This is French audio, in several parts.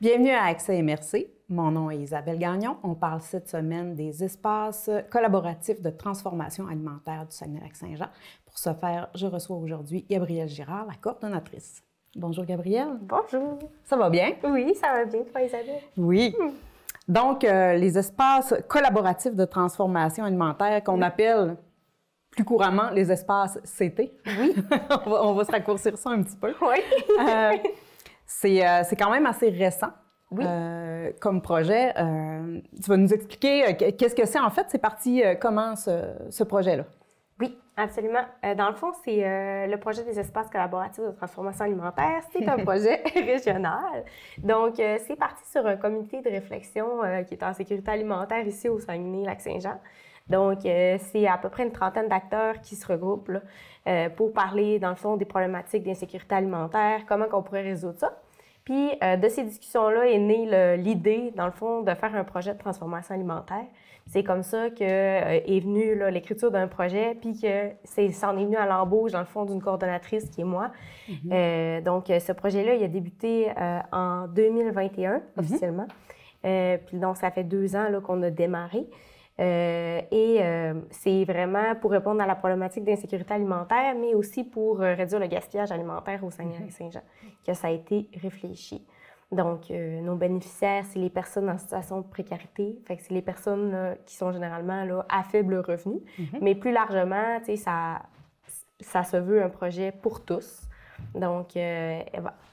Bienvenue à Accès MRC. Mon nom est Isabelle Gagnon. On parle cette semaine des espaces collaboratifs de transformation alimentaire du Saguenay-Lac-Saint-Jean. Pour ce faire, je reçois aujourd'hui Gabrielle Girard, la coordonnatrice. Bonjour Gabrielle. Bonjour. Ça va bien? Oui, ça va bien, toi Isabelle? Oui. Donc, les espaces collaboratifs de transformation alimentaire qu'on appelle plus couramment les espaces CT. Oui. on va se raccourcir ça un petit peu. Oui. C'est quand même assez récent. Oui. Comme projet. Tu vas nous expliquer qu'est-ce que c'est en fait? C'est parti comment ce projet-là? Oui, absolument. Dans le fond, c'est le projet des espaces collaboratifs de transformation alimentaire. C'est un projet régional. Donc, c'est parti sur un comité de réflexion qui est en sécurité alimentaire ici au Saguenay-Lac-Saint-Jean. Donc, c'est à peu près une trentaine d'acteurs qui se regroupent là, pour parler, dans le fond, des problématiques d'insécurité alimentaire, comment on pourrait résoudre ça. Puis, de ces discussions-là est née l'idée, dans le fond, de faire un projet de transformation alimentaire. C'est comme ça que est venue l'écriture d'un projet, puis que c'en est venu à l'embauche, dans le fond, d'une coordonnatrice qui est moi. Donc, ce projet-là, il a débuté en 2021, officiellement. Puis donc, ça fait 2 ans qu'on a démarré. C'est vraiment pour répondre à la problématique d'insécurité alimentaire, mais aussi pour réduire le gaspillage alimentaire au Saguenay-Lac-Saint-Jean, que ça a été réfléchi. Donc, nos bénéficiaires, c'est les personnes en situation de précarité. Fait que c'est les personnes là, qui sont généralement là, à faible revenu. Mais plus largement, tu sais, ça se veut un projet pour tous. Donc,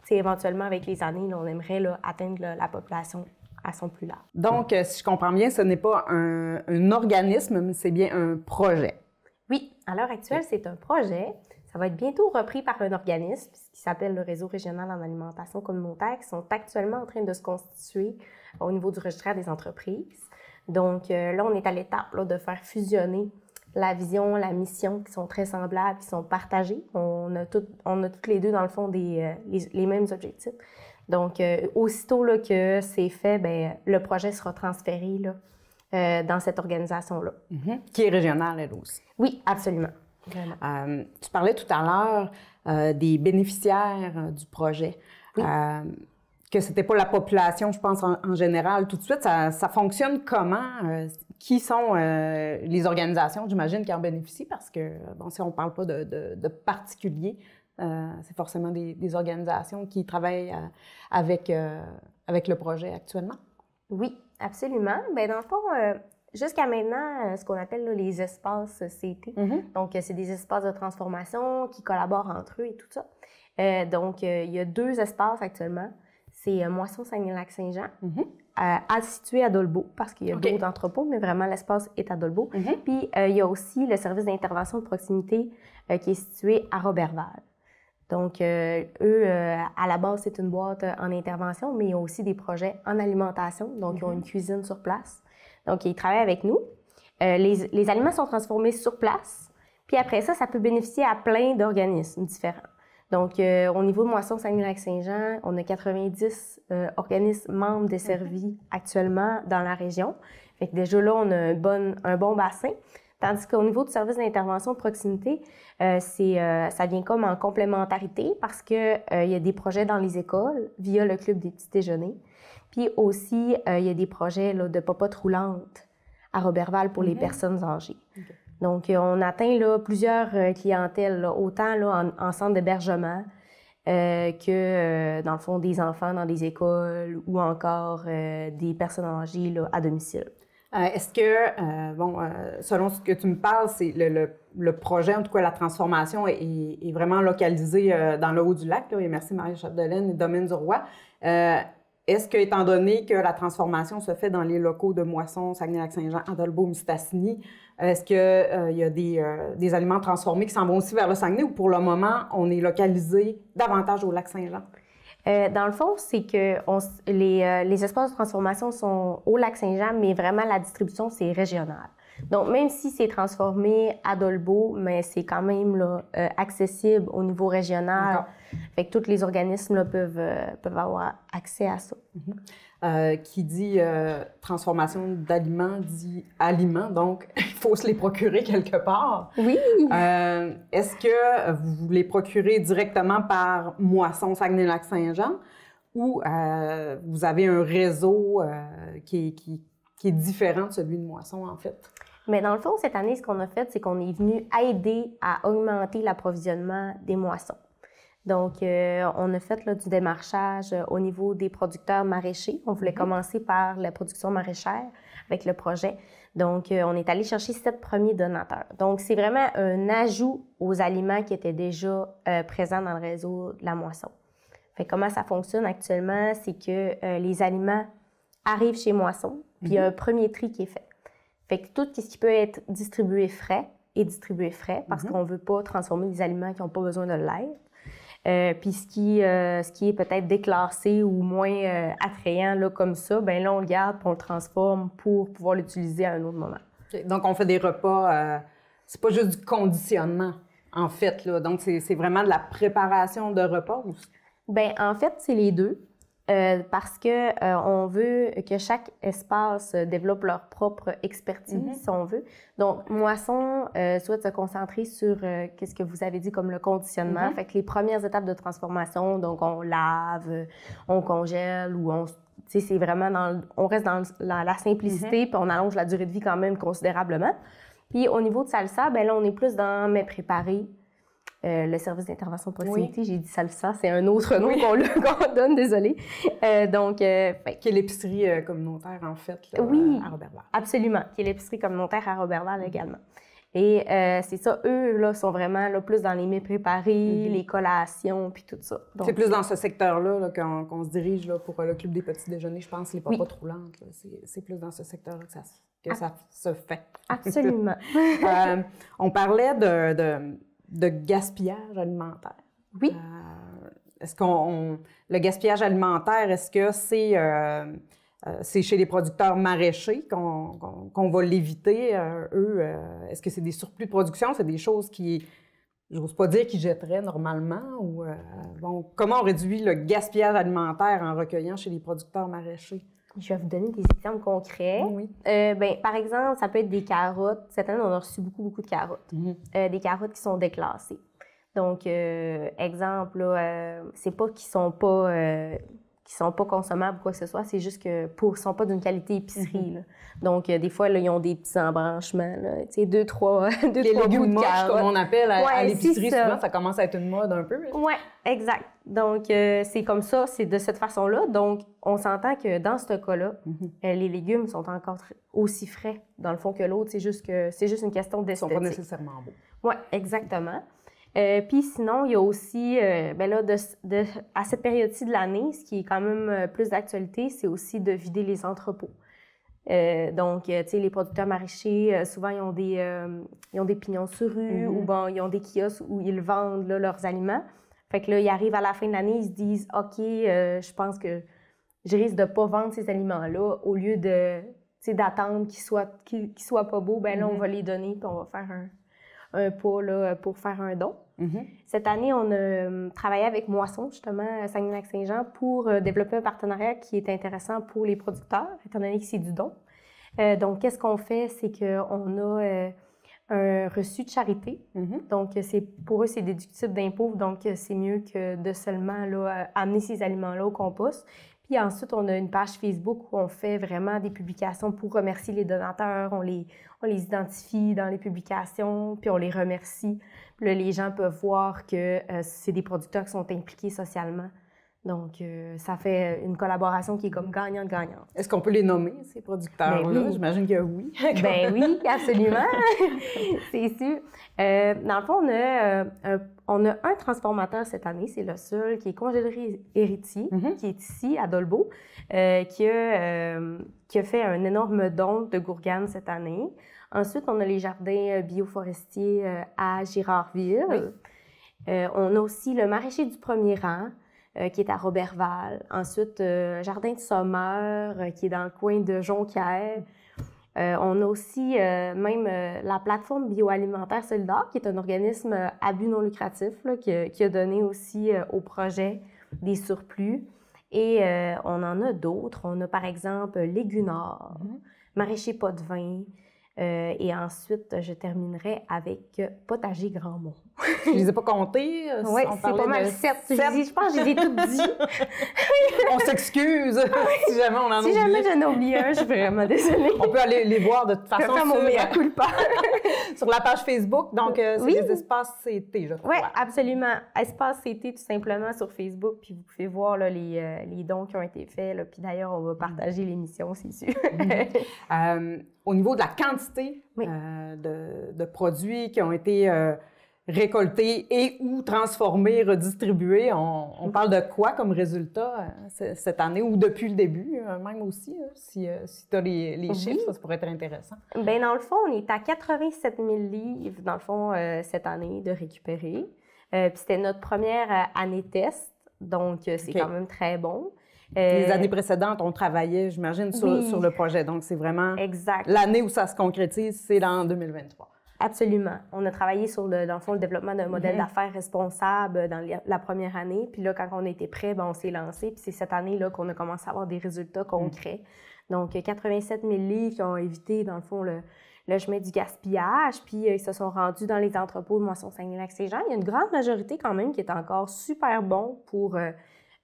éventuellement, avec les années, là, on aimerait là, atteindre là, la population à son plus large. Donc, si je comprends bien, ce n'est pas un organisme, mais c'est bien un projet. Oui, à l'heure actuelle, c'est un projet. Ça va être bientôt repris par un organisme qui s'appelle le Réseau régional en alimentation communautaire, qui sont actuellement en train de se constituer au niveau du registre des entreprises. Donc là, on est à l'étape là, de faire fusionner la vision, la mission, qui sont très semblables, qui sont partagées. On a toutes les deux, dans le fond, les mêmes objectifs. Donc, aussitôt là, que c'est fait, bien, le projet sera transféré là, dans cette organisation-là. Qui est régionale, elle aussi. Oui, absolument. Tu parlais tout à l'heure des bénéficiaires du projet. Oui. Que c'était pas la population, je pense, en général. Tout de suite, ça fonctionne comment? Qui sont les organisations, j'imagine, qui en bénéficient? Parce que, bon, si on parle pas de particuliers, c'est forcément des organisations qui travaillent avec le projet actuellement. Oui, absolument. Bien, dans le fond, jusqu'à maintenant, ce qu'on appelle là, les espaces CT. Donc, c'est des espaces de transformation qui collaborent entre eux et tout ça. Donc, il y a 2 espaces actuellement. C'est Moisson Saguenay-Lac-Saint-Jean, situé à Dolbeau, parce qu'il y a d'autres entrepôts, mais vraiment, l'espace est à Dolbeau. Puis, il y a aussi le service d'intervention de proximité qui est situé à Roberval. Donc, eux, à la base, c'est une boîte en intervention, mais il y a aussi des projets en alimentation. Donc, ils ont une cuisine sur place. Donc, ils travaillent avec nous. Les aliments sont transformés sur place. Puis après ça, ça peut bénéficier à plein d'organismes différents. Donc, au niveau de Moisson Saguenay-Lac-Saint-Jean, on a 90 organismes membres desservis actuellement dans la région. Fait que déjà là, on a un bon bassin. Tandis qu'au niveau du service d'intervention de proximité, ça vient comme en complémentarité parce que il y a des projets dans les écoles via le club des petits déjeuners. Puis aussi, il y a des projets là, de popotes roulantes à Roberval pour les personnes âgées. Donc, on atteint là, plusieurs clientèles, là, autant là, en centre d'hébergement que, dans le fond, des enfants dans des écoles ou encore des personnes âgées là, à domicile. Est-ce que, selon ce que tu me parles, c'est le projet, en tout cas la transformation, est vraiment localisé dans le Haut-du-Lac, là, et merci Marie-Chapdelaine et Domaine du Roi. Est-ce que, étant donné que la transformation se fait dans les locaux de Moisson, Saguenay-Lac-Saint-Jean, Adolbeau-Mistassini, est-ce qu'il y a des aliments transformés qui s'en vont aussi vers le Saguenay ou pour le moment, on est localisé davantage au Lac-Saint-Jean? Dans le fond, c'est que les espaces de transformation sont au Lac-Saint-Jean, mais vraiment la distribution, c'est régional. Donc, même si c'est transformé à Dolbeau, mais c'est quand même là, accessible au niveau régional. Fait que tous les organismes là, peuvent avoir accès à ça. Qui dit transformation d'aliments dit aliments, donc il faut se les procurer quelque part. Oui. Est-ce que vous les procurez directement par Moisson Saguenay-Lac-Saint-Jean ou vous avez un réseau qui est différent de celui de Moisson, en fait? Mais dans le fond, cette année, ce qu'on a fait, c'est qu'on est venu aider à augmenter l'approvisionnement des moissons. Donc, on a fait là, du démarchage au niveau des producteurs maraîchers. On voulait commencer par la production maraîchère avec le projet. Donc, on est allé chercher 7 premiers donateurs. Donc, c'est vraiment un ajout aux aliments qui étaient déjà présents dans le réseau de la moisson. Fait que comment ça fonctionne actuellement, c'est que les aliments arrivent chez Moisson, puis il y a un premier tri qui est fait. Fait que tout ce qui peut être distribué frais est distribué frais parce qu'on ne veut pas transformer des aliments qui n'ont pas besoin de l'être. Puis ce qui est peut-être déclassé ou moins attrayant là, comme ça, bien là, on le garde puis on le transforme pour pouvoir l'utiliser à un autre moment. Okay. Donc, on fait des repas, c'est pas juste du conditionnement, en fait, là. Donc, c'est vraiment de la préparation de repas? Bien, en fait, c'est les deux. Parce que on veut que chaque espace développe leur propre expertise, si on veut. Donc, Moisson souhaite se concentrer sur qu'est-ce que vous avez dit comme le conditionnement. Fait que les premières étapes de transformation, donc on lave, on congèle ou c'est vraiment on reste dans la simplicité puis on allonge la durée de vie quand même considérablement. Puis au niveau de salsa, ben là, on est plus dans mets préparés. Le service d'intervention proximité, j'ai dit salsa, c'est un autre nom qu'on donne, désolée. Qui est l'épicerie communautaire, en fait, là, à Roberval. Absolument, qui est l'épicerie communautaire à Roberval également. Et c'est ça, eux, là, sont vraiment là, plus dans les mets préparés, les collations, puis tout ça. C'est plus dans ce secteur-là là, qu'on se dirige là, pour le club des petits déjeuners, je pense, les papas troulantes. C'est plus dans ce secteur-là que ça se fait. Absolument. On parlait de gaspillage alimentaire. Oui. Est-ce le gaspillage alimentaire, est-ce que c'est chez les producteurs maraîchers qu'on va l'éviter, eux? Est-ce que c'est des surplus de production? C'est des choses j'ose pas dire qu'ils jetteraient normalement? Ou, comment on réduit le gaspillage alimentaire en recueillant chez les producteurs maraîchers? Je vais vous donner des exemples concrets. Oui. Par exemple, ça peut être des carottes. Cette année, on a reçu beaucoup de carottes. Des carottes qui sont déclassées. Donc, exemple, là, c'est pas qu'ils sont pas consommables ou quoi que ce soit, c'est juste que ils sont pas d'une qualité épicerie. Là. Donc, des fois, là, ils ont des petits embranchements, tu sais, deux, trois légumes moches, comme on appelle à l'épicerie, souvent, ça commence à être une mode un peu. Oui, exact. Donc, c'est comme ça, c'est de cette façon-là. Donc, on s'entend que dans ce cas-là, les légumes sont encore aussi frais, dans le fond, que l'autre. C'est juste une question d'esthétique. Ils ne sont pas nécessairement beaux. Oui, exactement. Puis sinon, il y a aussi, à cette période-ci de l'année, ce qui est quand même plus d'actualité, c'est aussi de vider les entrepôts. Donc, tu sais, les producteurs maraîchers, souvent, ils ont des pignons sur rue ou ils ont des kiosques où ils vendent là, leurs aliments. Fait que là, ils arrivent à la fin de l'année, ils se disent « OK, je pense que je risque de ne pas vendre ces aliments-là au lieu d'attendre qu'ils soient pas beaux. Ben là, on va les donner puis on va faire un pot là, pour faire un don. » Cette année, on a travaillé avec Moisson, justement, à Saguenay-Lac-Saint-Jean, pour développer un partenariat qui est intéressant pour les producteurs, étant donné que c'est du don. Donc, qu'est-ce qu'on fait? C'est qu'on a un reçu de charité. Donc, pour eux, c'est déductible d'impôt. Donc, c'est mieux que de seulement là, amener ces aliments-là au compost. Puis ensuite, on a une page Facebook où on fait vraiment des publications pour remercier les donateurs. On les identifie dans les publications, puis on les remercie. Puis là, les gens peuvent voir que c'est des producteurs qui sont impliqués socialement. Donc, ça fait une collaboration qui est comme gagnante-gagnante. Est-ce qu'on peut les nommer, ces producteurs-là? Ben oui. J'imagine que oui. Ben oui, absolument. C'est sûr. Dans le fond, on a un transformateur cette année, c'est le seul, qui est Congélerie Héritier, qui est ici, à Dolbeau, qui a fait un énorme don de gourgane cette année. Ensuite, on a les jardins bioforestiers à Girardville. On a aussi le maraîcher du premier rang, qui est à Roberval. Ensuite, Jardin de Sommeur, qui est dans le coin de Jonquière. On a aussi la plateforme bioalimentaire solidaire, qui est un organisme à but non lucratif là, qui a donné aussi au projet des surplus. Et on en a d'autres. On a par exemple Légunard, Maraîcher Potvin. Et ensuite, je terminerai avec Potager Grandmont. Je les ai pas comptés. Oui, c'est pas mal 7. Je pense que je les ai toutes dit. On s'excuse si jamais on en a oublié. Si jamais j'en ai oublié un, je suis vraiment désolée. On peut aller les voir de toute façon sur la page Facebook. Donc, c'est les espaces CT, je crois. Oui, absolument. Espace CT, tout simplement, sur Facebook. Puis vous pouvez voir là, les dons qui ont été faits. Là. Puis d'ailleurs, on va partager l'émission, c'est sûr. Au niveau de la quantité de produits qui ont été récoltés et ou transformés, redistribués, on parle de quoi comme résultat cette année ou depuis le début, même aussi, si tu as les chiffres, ça pourrait être intéressant. Bien, dans le fond, on est à 87 000 livres, dans le fond, cette année, de récupérer. Puis c'était notre première année test, donc c'est quand même très bon. Les années précédentes, on travaillait, j'imagine, sur le projet. Donc, c'est vraiment l'année où ça se concrétise, c'est en 2023. Absolument. On a travaillé sur, dans le fond, le développement d'un modèle d'affaires responsable dans la première année. Puis là, quand on était prêt, on s'est lancé. Puis c'est cette année-là qu'on a commencé à avoir des résultats concrets. Donc, 87 000 livres qui ont évité, dans le fond, le chemin du gaspillage. Puis ils se sont rendus dans les entrepôts de Moisson Saguenay-Lac-Saint-Jean. Il y a une grande majorité quand même qui est encore super bon pour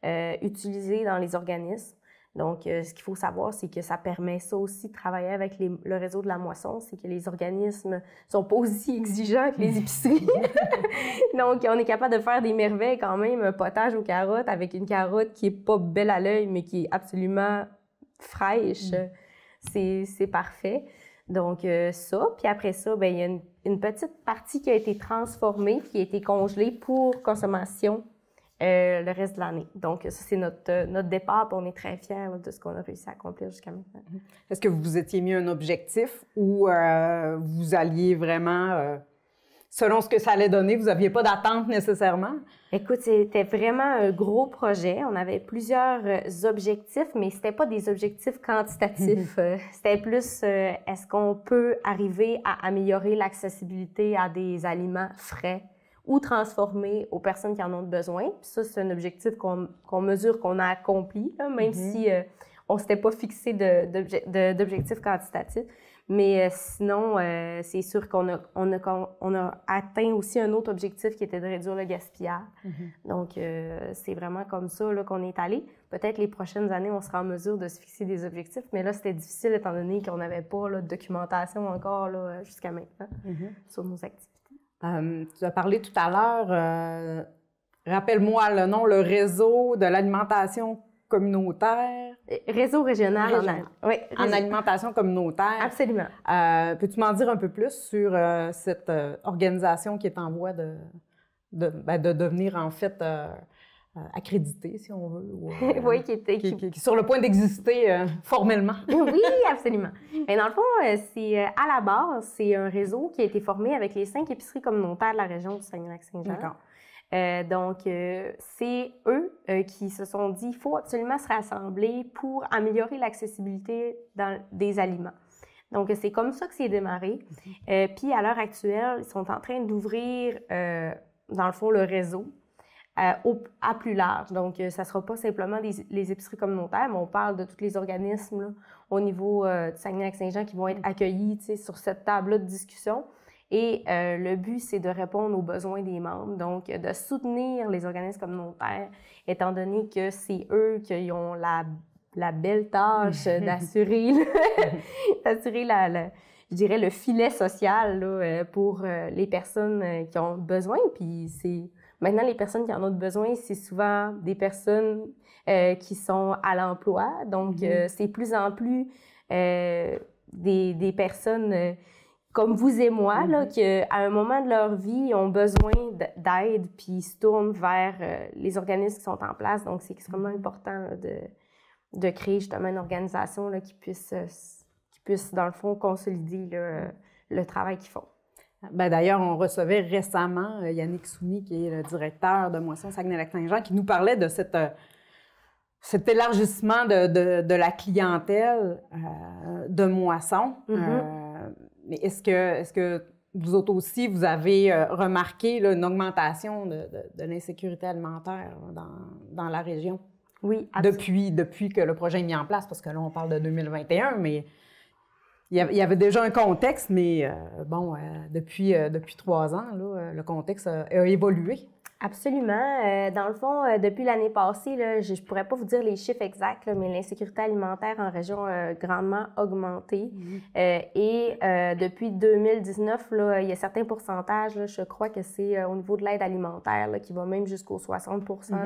utiliser dans les organismes. Donc, ce qu'il faut savoir, c'est que ça permet ça aussi de travailler avec le réseau de la moisson, c'est que les organismes sont pas aussi exigeants que les épiceries. Donc, on est capable de faire des merveilles quand même, un potage aux carottes avec une carotte qui est pas belle à l'œil, mais qui est absolument fraîche. C'est parfait. Donc, ça. Puis après ça, il y a une petite partie qui a été transformée, qui a été congelée pour consommation le reste de l'année. Donc, ça, c'est notre départ, puis on est très fiers de ce qu'on a réussi à accomplir jusqu'à maintenant. Est-ce que vous vous étiez mis un objectif ou vous alliez vraiment, selon ce que ça allait donner, vous n'aviez pas d'attente nécessairement? Écoute, c'était vraiment un gros projet. On avait plusieurs objectifs, mais c'était pas des objectifs quantitatifs. C'était plus, est-ce qu'on peut arriver à améliorer l'accessibilité à des aliments frais ou transformer aux personnes qui en ont besoin. Puis ça, c'est un objectif qu'on mesure, qu'on a accompli, là, même si on ne s'était pas fixé d'objectifs quantitatifs. Mais sinon, c'est sûr qu'on a atteint aussi un autre objectif qui était de réduire le gaspillage. Donc, c'est vraiment comme ça là, qu'on est allé. Peut-être les prochaines années, on sera en mesure de se fixer des objectifs, mais là, c'était difficile étant donné qu'on n'avait pas là, de documentation encore là, jusqu'à maintenant sur nos activités. Tu as parlé tout à l'heure, rappelle-moi le nom, le réseau de l'alimentation communautaire. Réseau régional. En alimentation communautaire. Absolument. Peux-tu m'en dire un peu plus sur cette organisation qui est en voie de devenir en fait accréditée, si on veut? Ou, oui, qui est sur le point d'exister formellement. Oui, absolument. Mais dans le fond, c'est à la base, c'est un réseau qui a été formé avec les 5 épiceries communautaires de la région du Saguenay-Lac-Saint-Jean. D'accord. Donc, c'est eux qui se sont dit qu'il faut absolument se rassembler pour améliorer l'accessibilité des aliments. Donc, c'est comme ça que c'est démarré. Puis, à l'heure actuelle, ils sont en train d'ouvrir, dans le fond, le réseau à plus large. Donc, ça ne sera pas simplement les épiceries communautaires, mais on parle de tous les organismes là, au niveau du Saguenay-Lac-Saint-Jean qui vont être accueillis sur cette table-là de discussion. Et le but, c'est de répondre aux besoins des membres, donc de soutenir les organismes communautaires, étant donné que c'est eux qui ont la belle tâche d'assurer, je dirais, le filet social là, pour les personnes qui ont besoin. Puis maintenant, les personnes qui en ont besoin, c'est souvent des personnes qui sont à l'emploi. Donc, c'est plus en plus des personnes comme vous et moi, là, qui, à un moment de leur vie, ont besoin d'aide, puis se tournent vers les organismes qui sont en place. Donc, c'est extrêmement important là, de créer justement une organisation là, qui puisse, dans le fond, consolider là, le travail qu'ils font. Bien, d'ailleurs, on recevait récemment Yannick Souni, qui est le directeur de Moisson Saguenay-Lac-Saint-Jean, qui nous parlait de cet élargissement de la clientèle de Moisson. Mais est-ce que vous autres aussi, vous avez remarqué là, une augmentation de l'insécurité alimentaire dans la région? Oui, absolument. Depuis que le projet est mis en place, parce que là, on parle de 2021, mais il y avait déjà un contexte, mais depuis 3 ans, là, le contexte a évolué. Absolument. Dans le fond, depuis l'année passée, là, je ne pourrais pas vous dire les chiffres exacts, là, mais l'insécurité alimentaire en région a grandement augmenté. Et depuis 2019, là, il y a certains pourcentages, là, je crois que c'est au niveau de l'aide alimentaire là, qui va même jusqu'au 60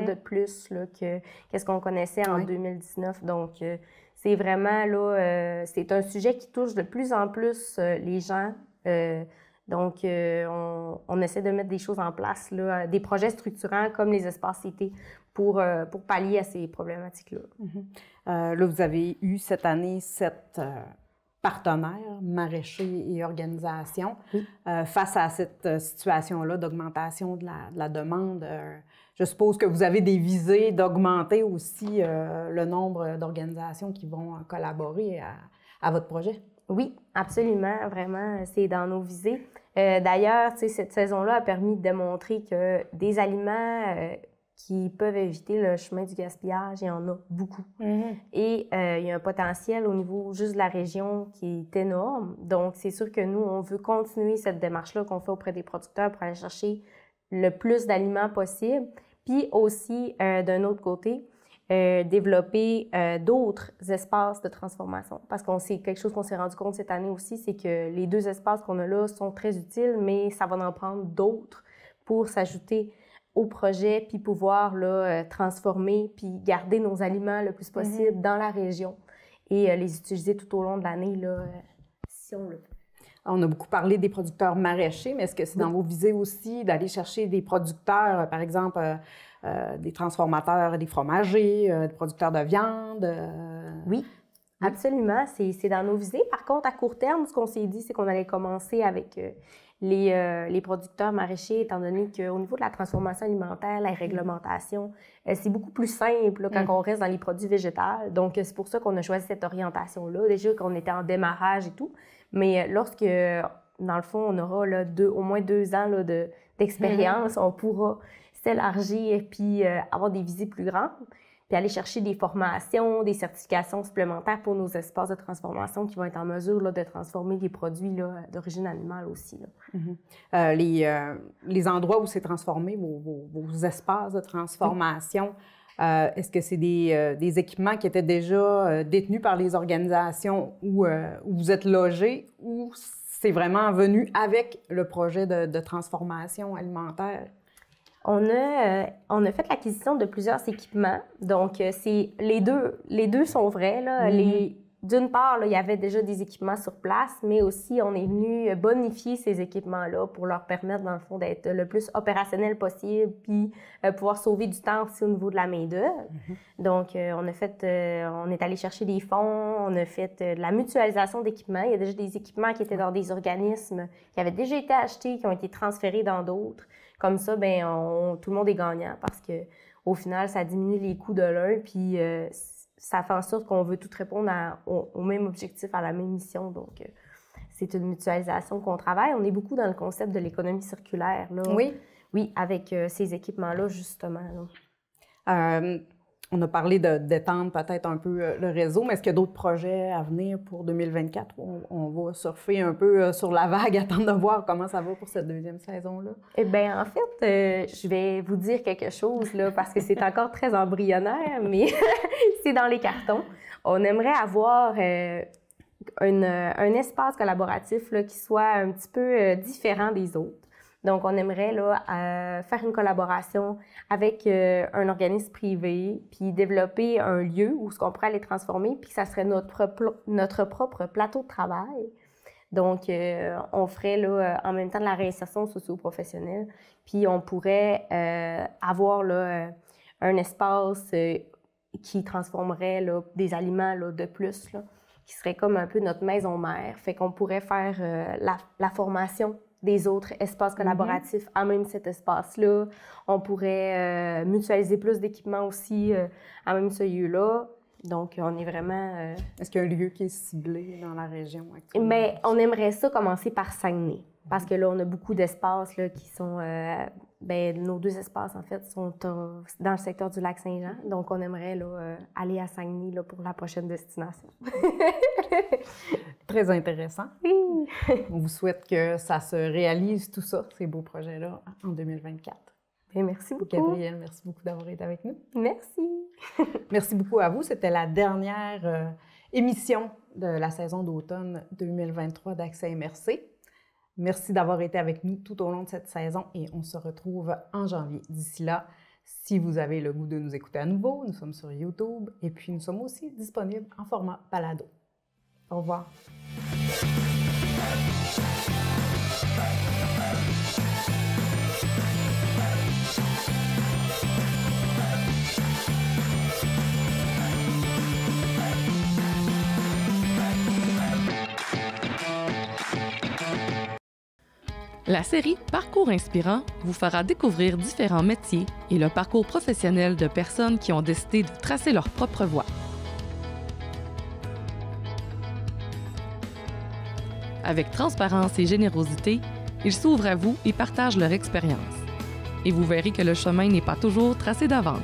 de plus là, que ce qu'on connaissait en 2019. Donc, c'est vraiment, là, c'est un sujet qui touche de plus en plus les gens. Donc, on essaie de mettre des choses en place, là, des projets structurants comme les espaces CT pour pallier à ces problématiques-là. Là, vous avez eu cette année 7 partenaires, maraîchers et organisations. Face à cette situation-là d'augmentation de la demande, je suppose que vous avez des visées d'augmenter aussi le nombre d'organisations qui vont collaborer à votre projet. Oui, absolument, vraiment, c'est dans nos visées. D'ailleurs, cette saison-là a permis de démontrer que des aliments qui peuvent éviter le chemin du gaspillage, il y en a beaucoup. Et il y a un potentiel au niveau juste de la région qui est énorme. Donc, c'est sûr que nous, on veut continuer cette démarche-là qu'on fait auprès des producteurs pour aller chercher le plus d'aliments possible. Puis aussi, d'un autre côté, développer d'autres espaces de transformation. Parce qu'on sait quelque chose qu'on s'est rendu compte cette année aussi, c'est que les 2 espaces qu'on a là sont très utiles, mais ça va en prendre d'autres pour s'ajouter au projet, puis pouvoir là, transformer, puis garder nos aliments le plus possible dans la région et les utiliser tout au long de l'année, là, si on le peut. On a beaucoup parlé des producteurs maraîchers, mais est-ce que c'est dans vos visées aussi d'aller chercher des producteurs, par exemple, des transformateurs, des fromagers, des producteurs de viande? Oui, absolument. C'est dans nos visées. Par contre, à court terme, ce qu'on s'est dit, c'est qu'on allait commencer avec les producteurs maraîchers, étant donné qu'au niveau de la transformation alimentaire, la réglementation, c'est beaucoup plus simple là, quand on reste dans les produits végétaux. Donc, c'est pour ça qu'on a choisi cette orientation-là. Déjà qu'on était en démarrage et tout. Mais lorsque, dans le fond, on aura là, au moins 2 ans là, d'expérience, on pourra s'élargir et puis avoir des visées plus grandes, puis aller chercher des formations, des certifications supplémentaires pour nos espaces de transformation qui vont être en mesure là, de transformer les produits d'origine animale aussi. Là. Les endroits où c'est transformé, vos espaces de transformation, est-ce que c'est des équipements qui étaient déjà détenus par les organisations où vous êtes logés ou c'est vraiment venu avec le projet de transformation alimentaire? On a fait l'acquisition de plusieurs équipements. Donc, les deux sont vrais. Là. D'une part, là, il y avait déjà des équipements sur place, mais aussi on est venu bonifier ces équipements-là pour leur permettre, dans le fond, d'être le plus opérationnel possible, puis pouvoir sauver du temps aussi au niveau de la main-d'œuvre. Donc, on est allé chercher des fonds, on a fait de la mutualisation d'équipements. Il y a déjà des équipements qui étaient dans des organismes qui avaient déjà été achetés, qui ont été transférés dans d'autres. Comme ça, tout le monde est gagnant parce que au final, ça diminue les coûts de l'un, puis ça fait en sorte qu'on veut tout répondre au même objectif, à la même mission. Donc, c'est une mutualisation qu'on travaille. On est beaucoup dans le concept de l'économie circulaire. Là. Oui, avec ces équipements-là, justement. Là. On a parlé d'étendre peut-être un peu le réseau, mais est-ce qu'il y a d'autres projets à venir pour 2024? On va surfer un peu sur la vague, attendre de voir comment ça va pour cette 2e saison-là. Eh bien, en fait, je vais vous dire quelque chose, là, parce que c'est encore très embryonnaire, mais c'est dans les cartons. On aimerait avoir un espace collaboratif là, qui soit un petit peu différent des autres. Donc, on aimerait là, faire une collaboration avec un organisme privé, puis développer un lieu où on pourrait les transformer, puis que ça serait notre propre plateau de travail. Donc, on ferait là, en même temps de la réinsertion socio-professionnelle, puis on pourrait avoir là, un espace qui transformerait là, des aliments là, de plus, là, qui serait comme un peu notre maison mère. Fait qu'on pourrait faire la formation des autres espaces collaboratifs à même cet espace-là. On pourrait mutualiser plus d'équipements aussi à même ce lieu-là. Donc, on est vraiment... Est-ce qu'il y a un lieu qui est ciblé dans la région actuellement? Mais on aimerait ça commencer par Saguenay. Parce que là, on a beaucoup d'espaces là, qui sont nos 2 espaces, en fait, sont dans le secteur du lac Saint-Jean. Donc, on aimerait là, aller à Saguenay là, pour la prochaine destination. Très intéressant. Oui. On vous souhaite que ça se réalise, tout ça, ces beaux projets-là, en 2024. Bien, merci beaucoup. Gabrielle, merci beaucoup d'avoir été avec nous. Merci. Merci beaucoup à vous. C'était la dernière émission de la saison d'automne 2023 d'Accès MRC. Merci d'avoir été avec nous tout au long de cette saison et on se retrouve en janvier. D'ici là, si vous avez le goût de nous écouter à nouveau, nous sommes sur YouTube et puis nous sommes aussi disponibles en format balado. Au revoir. La série Parcours inspirant vous fera découvrir différents métiers et le parcours professionnel de personnes qui ont décidé de tracer leur propre voie. Avec transparence et générosité, ils s'ouvrent à vous et partagent leur expérience. Et vous verrez que le chemin n'est pas toujours tracé d'avance.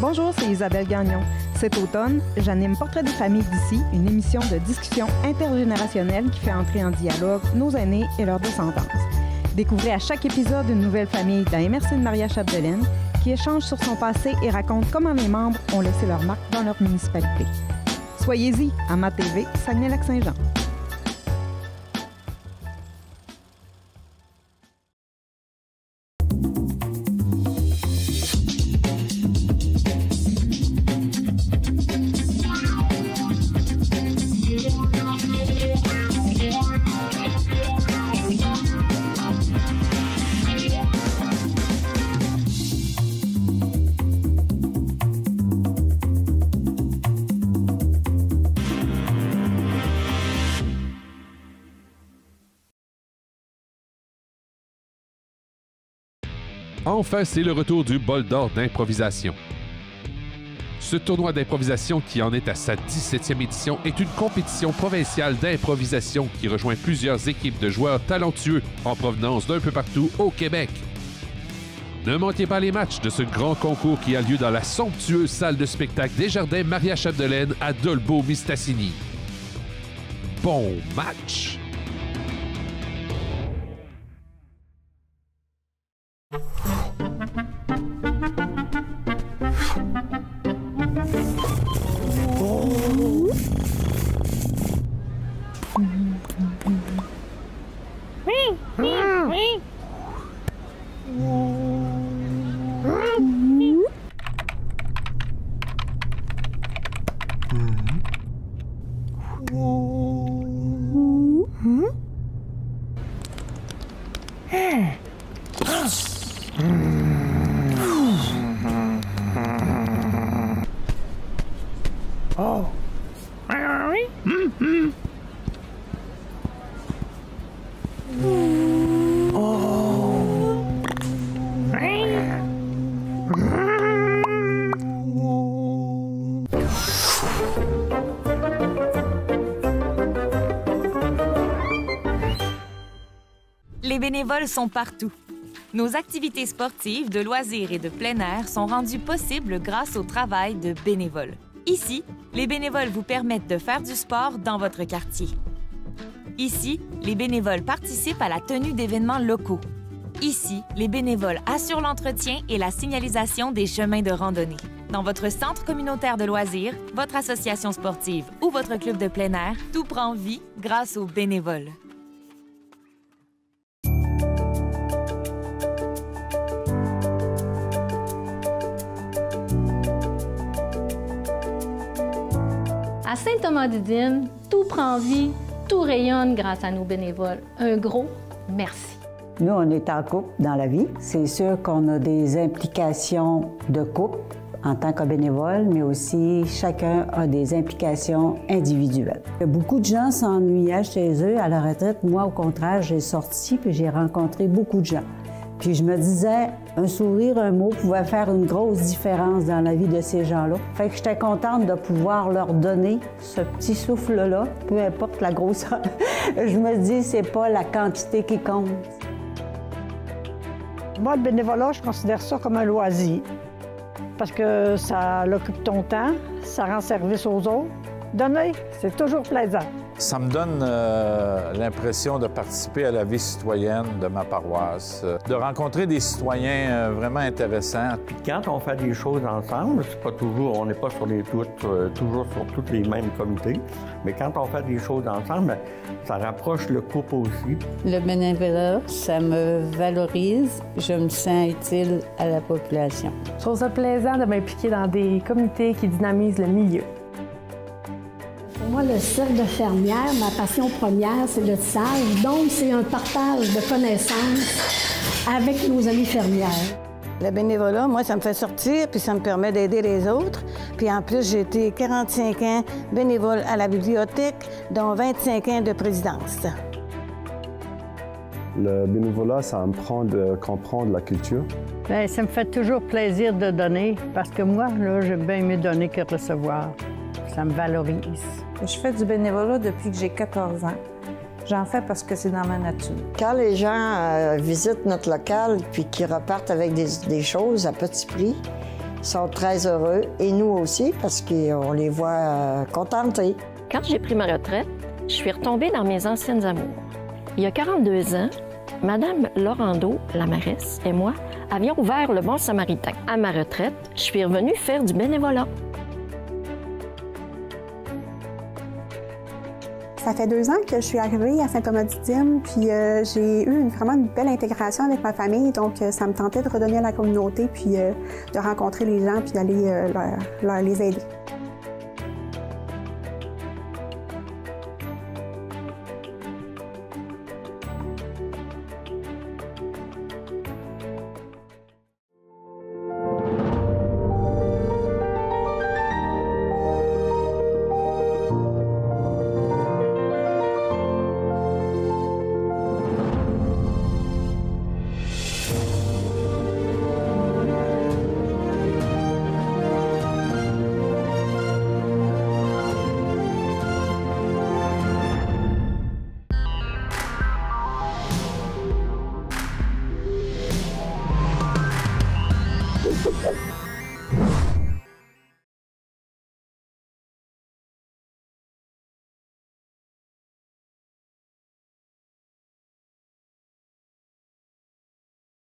Bonjour, c'est Isabelle Gagnon. Cet automne, j'anime Portrait des familles d'ici, une émission de discussion intergénérationnelle qui fait entrer en dialogue nos aînés et leurs descendants. Découvrez à chaque épisode une nouvelle famille dans MRC de Maria-Chapdelaine qui échange sur son passé et raconte comment les membres ont laissé leur marque dans leur municipalité. Soyez-y à MaTV, Saguenay-Lac-Saint-Jean. Enfin, c'est le retour du bol d'or d'improvisation. Ce tournoi d'improvisation, qui en est à sa 17e édition, est une compétition provinciale d'improvisation qui rejoint plusieurs équipes de joueurs talentueux en provenance d'un peu partout au Québec. Ne manquez pas les matchs de ce grand concours qui a lieu dans la somptueuse salle de spectacle des Jardins Maria-Chapdelaine à Dolbeau-Mistassini. Bon match! Les bénévoles sont partout. Nos activités sportives, de loisirs et de plein air sont rendues possibles grâce au travail de bénévoles. Ici, les bénévoles vous permettent de faire du sport dans votre quartier. Ici, les bénévoles participent à la tenue d'événements locaux. Ici, les bénévoles assurent l'entretien et la signalisation des chemins de randonnée. Dans votre centre communautaire de loisirs, votre association sportive ou votre club de plein air, tout prend vie grâce aux bénévoles. À Saint-Thomas-du-Dîme, tout prend vie, tout rayonne grâce à nos bénévoles. Un gros merci. Nous, on est en couple dans la vie. C'est sûr qu'on a des implications de couple en tant que bénévole, mais aussi chacun a des implications individuelles. Beaucoup de gens s'ennuyaient chez eux à la retraite. Moi, au contraire, j'ai sorti puis j'ai rencontré beaucoup de gens. Puis je me disais, un sourire, un mot pouvait faire une grosse différence dans la vie de ces gens-là. Fait que j'étais contente de pouvoir leur donner ce petit souffle-là, peu importe la grosseur. Je me dis, c'est pas la quantité qui compte. Moi, le bénévolat, je considère ça comme un loisir. Parce que ça occupe ton temps, ça rend service aux autres. Donner, c'est toujours plaisant. Ça me donne l'impression de participer à la vie citoyenne de ma paroisse, de rencontrer des citoyens vraiment intéressants. Puis quand on fait des choses ensemble, c'est pas toujours, on n'est pas sur toujours sur tous les mêmes comités, mais quand on fait des choses ensemble, ça rapproche le couple aussi. Le bénévolat, ça me valorise, je me sens utile à la population. Je trouve ça plaisant de m'impliquer dans des comités qui dynamisent le milieu. Pour moi, le cercle de fermière, ma passion première, c'est le tissage. Donc, c'est un partage de connaissances avec nos amis fermières. Le bénévolat, moi, ça me fait sortir, puis ça me permet d'aider les autres. Puis en plus, j'ai été 45 ans bénévole à la bibliothèque, dont 25 ans de présidence. Le bénévolat, ça me prend de comprendre la culture. Bien, ça me fait toujours plaisir de donner, parce que moi, là, j'aime bien mieux donner que recevoir. Ça me valorise. Je fais du bénévolat depuis que j'ai 14 ans. J'en fais parce que c'est dans ma nature. Quand les gens visitent notre local puis qu'ils repartent avec des choses à petit prix, ils sont très heureux. Et nous aussi, parce qu'on les voit contentés. Quand j'ai pris ma retraite, je suis retombée dans mes anciennes amours. Il y a 42 ans, Madame Laurando, la mairesse, et moi avions ouvert le Bon Samaritain. À ma retraite, je suis revenue faire du bénévolat. Ça fait 2 ans que je suis arrivée à Saint-Thomas-du-Dîme, puis j'ai eu vraiment une belle intégration avec ma famille, donc ça me tentait de redonner à la communauté, puis de rencontrer les gens, puis d'aller les aider.